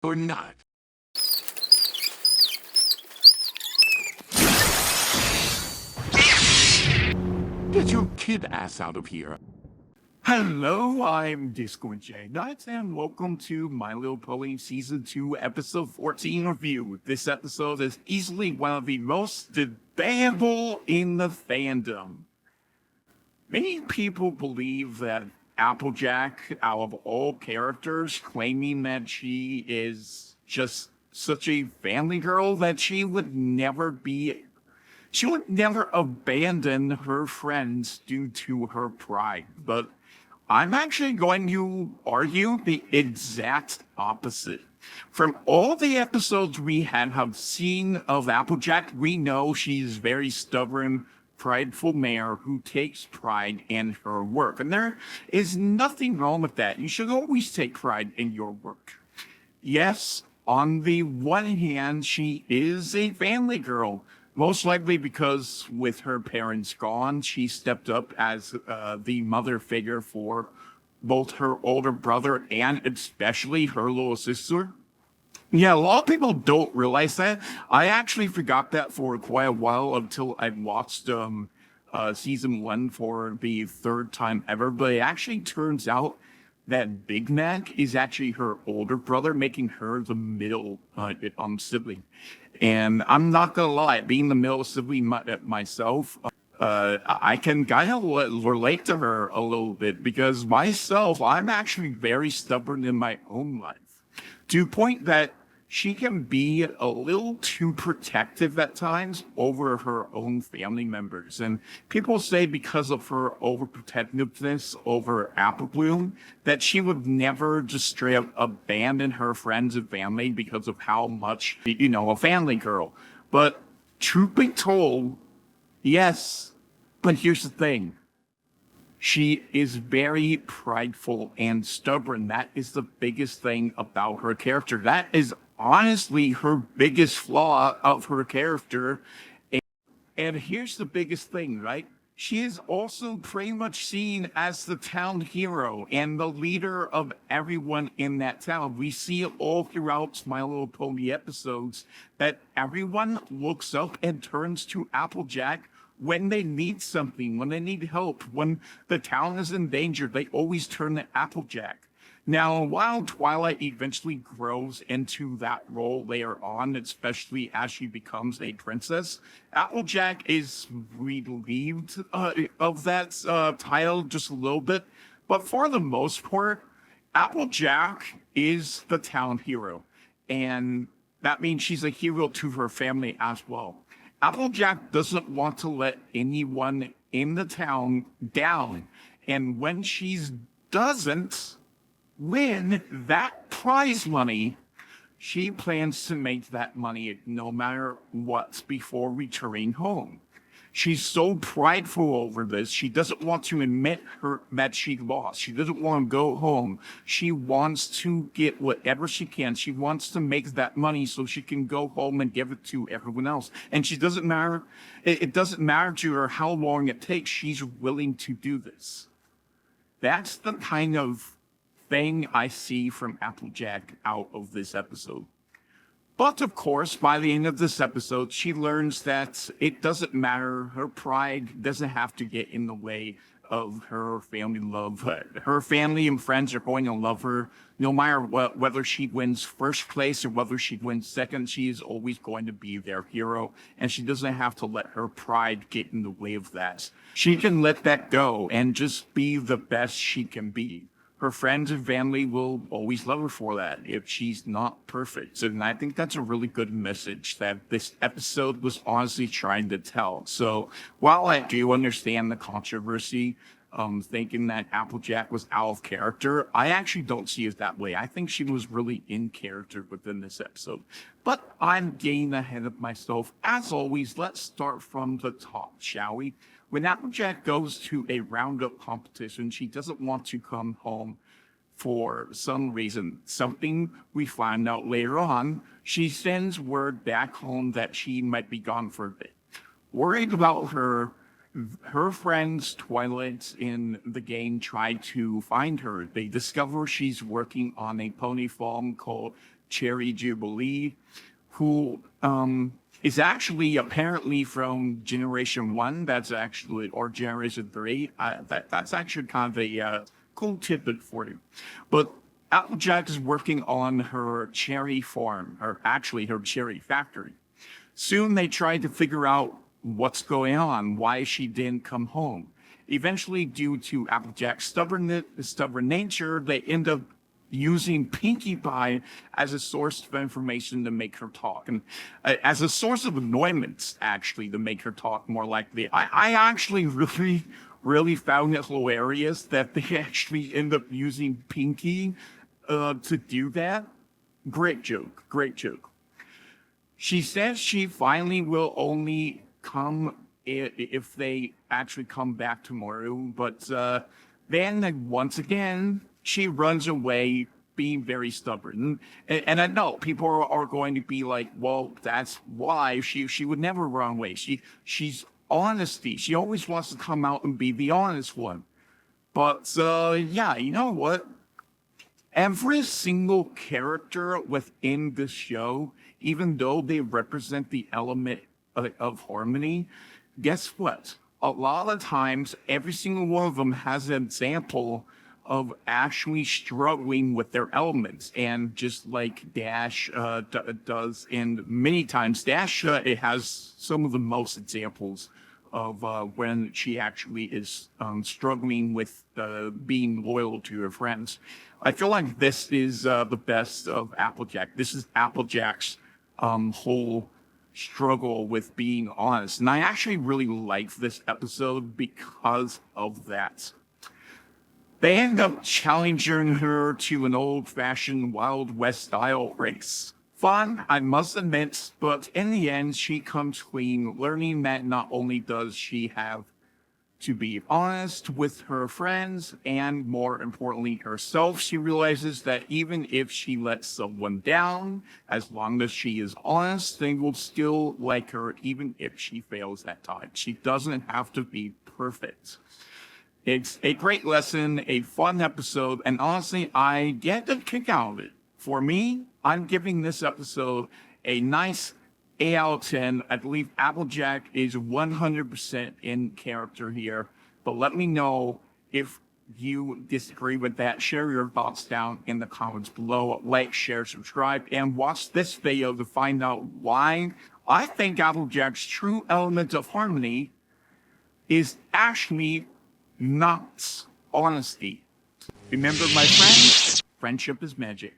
or not. Get your kid ass out of here. Hello, I'm Disco and J Nuts, and welcome to My Little Pony Season 2, Episode 14 review. This episode is easily one of the most debatable in the fandom. Many people believe that Applejack, out of all characters, claiming that she is just such a family girl that she would never abandon her friends due to her pride. But I'm actually going to argue the exact opposite. From all the episodes we have seen of Applejack, we know she's very stubborn, prideful mare who takes pride in her work. And there is nothing wrong with that. You should always take pride in your work. Yes, on the one hand, she is a family girl. Most likely because with her parents gone, she stepped up as the mother figure for both her older brother and especially her little sister. Yeah, a lot of people don't realize that. I actually forgot that for quite a while until I watched season 1 for the third time ever. But it actually turns out that Big Mac is actually her older brother, making her the middle sibling. And I'm not gonna lie, being the middle sibling myself, I can kind of relate to her a little bit because myself, I'm actually very stubborn in my own life, to the point that she can be a little too protective at times over her own family members. And people say because of her overprotectiveness over Apple Bloom, that she would never just straight up abandon her friends and family because of how much, a family girl. But truth be told, yes, but here's the thing. She is very prideful and stubborn. That is the biggest thing about her character. That is honestly her biggest flaw of her character. And here's the biggest thing, right? She is also pretty much seen as the town hero and the leader of everyone in that town. We see it all throughout My Little Pony episodes that everyone looks up and turns to Applejack when they need something, when they need help, when the town is in danger. They always turn to Applejack. Now, while Twilight eventually grows into that role later on, especially as she becomes a princess, Applejack is relieved of that title just a little bit. But for the most part, Applejack is the town hero. And that means she's a hero to her family as well. Applejack doesn't want to let anyone in the town down. And when she doesn't win that prize money, she plans to make that money no matter what before returning home. She's so prideful over this. She doesn't want to admit that she lost. She doesn't want to go home. She wants to get whatever she can. She wants to make that money so she can go home and give it to everyone else. And it doesn't matter to her how long it takes. She's willing to do this. That's the kind of thing I see from Applejack out of this episode. But of course, by the end of this episode, she learns that it doesn't matter. Her pride doesn't have to get in the way of her family love. Her family and friends are going to love her no matter what, whether she wins first place or whether she wins second. She is always going to be their hero, and she doesn't have to let her pride get in the way of that. She can let that go and just be the best she can be. Her friends and family will always love her for that if she's not perfect. And I think that's a really good message that this episode was honestly trying to tell. So while I do understand the controversy, thinking that Applejack was out of character, I actually don't see it that way. I think she was really in character within this episode. But I'm getting ahead of myself. As always, let's start from the top, shall we? When Applejack goes to a roundup competition, she doesn't want to come home for some reason. Something we find out later on. She sends word back home that she might be gone for a bit. Worried about her Her friends, Twilight, in the game try to find her. They discover she's working on a pony farm called Cherry Jubilee, who is actually apparently from Generation 1. That's actually, or Generation 3. That's actually kind of a cool tidbit for you. But Applejack is working on her cherry farm, or actually her cherry factory. Soon they try to figure out what's going on, why she didn't come home. Eventually, due to Applejack's stubborn nature, they end up using Pinkie Pie as a source of information to make her talk, and as a source of annoyance, actually, to make her talk more likely. I actually really found it hilarious that they actually end up using Pinkie to do that. Great joke, great joke. She says she finally will only come if they actually come back tomorrow, but then once again, she runs away, being very stubborn. And I know people are going to be like, well, that's why she would never run away. She's honesty. She always wants to come out and be the honest one. But yeah, you know what? Every single character within the show, even though they represent the element of harmony, guess what? A lot of times, every single one of them has an example of actually struggling with their elements. And just like Dash does, and many times Dash, it has some of the most examples of when she actually is struggling with being loyal to her friends. I feel like this is the best of Applejack. This is Applejack's whole struggle with being honest. And I actually really like this episode because of that. They end up challenging her to an old-fashioned Wild West style race. Fun, I must admit, but in the end, she comes clean, learning that not only does she have to be honest with her friends and, more importantly, herself, she realizes that even if she lets someone down, as long as she is honest, they will still like her even if she fails at times. She doesn't have to be perfect. It's a great lesson, a fun episode, and honestly, I get a kick out of it. For me, I'm giving this episode a nice 8 out of 10. I believe Applejack is 100% in character here, but let me know if you disagree with that. Share your thoughts down in the comments below. Like, share, subscribe, and watch this video to find out why I think Applejack's true element of harmony is actually not honesty. Remember, my friends, friendship is magic.